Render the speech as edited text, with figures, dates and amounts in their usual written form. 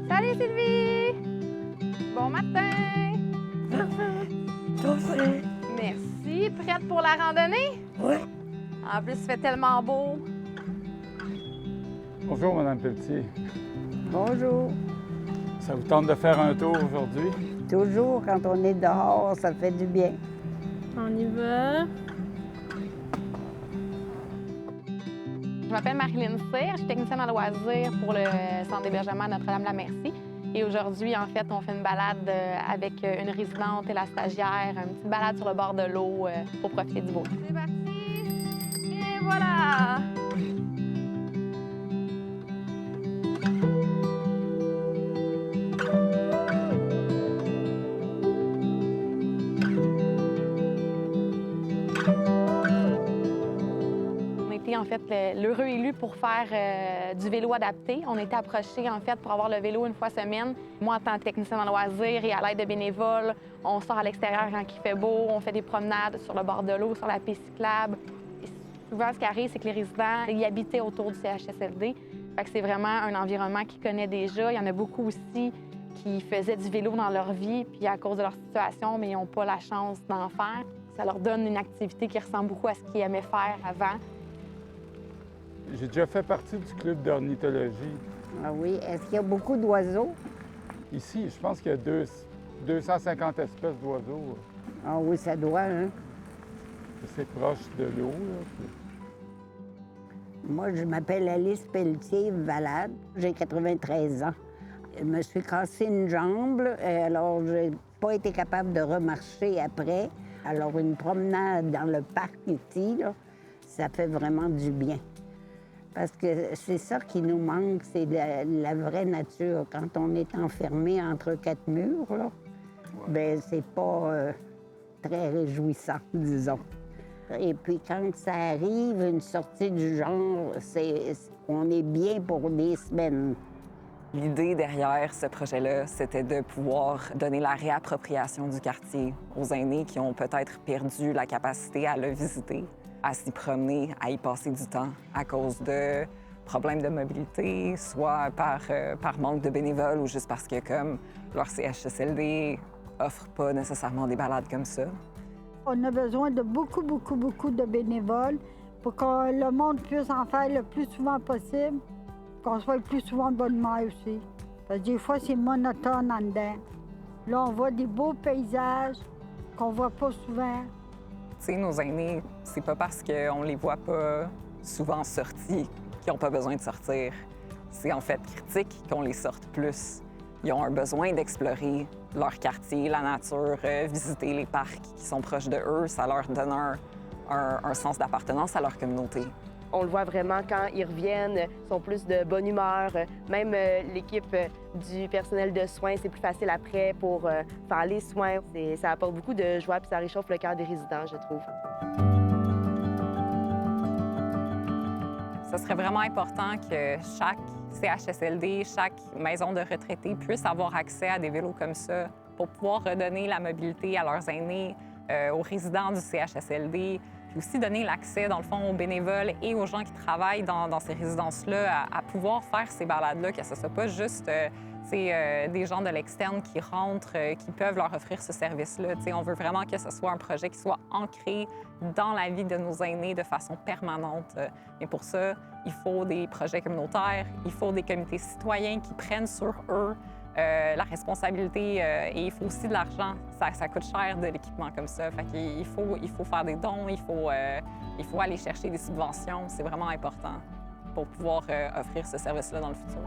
Salut Sylvie! Bon matin! Tout frais. Merci. Prête pour la randonnée? Oui. En plus, il fait tellement beau. Bonjour, Mme Pelletier. Bonjour. Ça vous tente de faire un tour aujourd'hui? Toujours, quand on est dehors, ça fait du bien. On y va. Je m'appelle Marilyn Cyr, je suis technicienne en loisirs pour le centre d'hébergement Notre-Dame-la-Merci. Et aujourd'hui, en fait, on fait une balade avec une résidente et la stagiaire, une petite balade sur le bord de l'eau pour profiter du beau temps. C'est parti! Et voilà! En fait, l'heureux élu pour faire du vélo adapté. On a été approchés, en fait, pour avoir le vélo une fois semaine. Moi, en tant que technicienne en loisirs et à l'aide de bénévoles, on sort à l'extérieur quand il fait beau, on fait des promenades sur le bord de l'eau, sur la piste cyclable. Et souvent, ce qui arrive, c'est que les résidents y habitaient autour du CHSLD. Fait que c'est vraiment un environnement qu'ils connaissent déjà. Il y en a beaucoup aussi qui faisaient du vélo dans leur vie, puis à cause de leur situation, mais ils n'ont pas la chance d'en faire. Ça leur donne une activité qui ressemble beaucoup à ce qu'ils aimaient faire avant. J'ai déjà fait partie du club d'ornithologie. Ah oui, est-ce qu'il y a beaucoup d'oiseaux? Ici, je pense qu'il y a 250 espèces d'oiseaux. Ah oui, ça doit, hein? C'est proche de l'eau, là. Moi, je m'appelle Alice Pelletier Valade. J'ai 93 ans. Je me suis cassé une jambe, alors j'ai pas été capable de remarcher après. Alors, une promenade dans le parc ici, là, ça fait vraiment du bien. Parce que c'est ça qui nous manque, c'est la vraie nature. Quand on est enfermé entre quatre murs, là, bien, c'est pas très réjouissant, disons. Et puis, quand ça arrive, une sortie du genre, on est bien pour des semaines. L'idée derrière ce projet-là, c'était de pouvoir donner la réappropriation du quartier aux aînés qui ont peut-être perdu la capacité à le visiter, à s'y promener, à y passer du temps à cause de problèmes de mobilité, soit par manque de bénévoles ou juste parce que, comme leur CHSLD offre pas nécessairement des balades comme ça. On a besoin de beaucoup de bénévoles pour que le monde puisse en faire le plus souvent possible, qu'on soit le plus souvent de bonne humeur aussi. Parce que des fois, c'est monotone en dedans. Là, on voit des beaux paysages qu'on voit pas souvent. Tu sais, nos aînés, c'est pas parce qu'on les voit pas souvent sortis qu'ils n'ont pas besoin de sortir. C'est en fait critique qu'on les sorte plus. Ils ont un besoin d'explorer leur quartier, la nature, visiter les parcs qui sont proches de eux. Ça leur donne un sens d'appartenance à leur communauté. On le voit vraiment quand ils reviennent, ils sont plus de bonne humeur. Même l'équipe du personnel de soins, c'est plus facile après pour faire les soins. Ça apporte beaucoup de joie puis ça réchauffe le cœur des résidents, je trouve. Ce serait vraiment important que chaque CHSLD, chaque maison de retraités puisse avoir accès à des vélos comme ça pour pouvoir redonner la mobilité à leurs aînés, aux résidents du CHSLD, puis aussi donner l'accès, dans le fond, aux bénévoles et aux gens qui travaillent dans ces résidences-là à pouvoir faire ces balades-là, que ce ne soit pas juste des gens de l'externe qui rentrent, qui peuvent leur offrir ce service-là. On veut vraiment que ce soit un projet qui soit ancré dans la vie de nos aînés de façon permanente. Et pour ça, il faut des projets communautaires, il faut des comités citoyens qui prennent sur eux la responsabilité et il faut aussi de l'argent. Ça coûte cher de l'équipement comme ça. Fait qu'il faut faire des dons, il faut aller chercher des subventions. C'est vraiment important pour pouvoir offrir ce service-là dans le futur.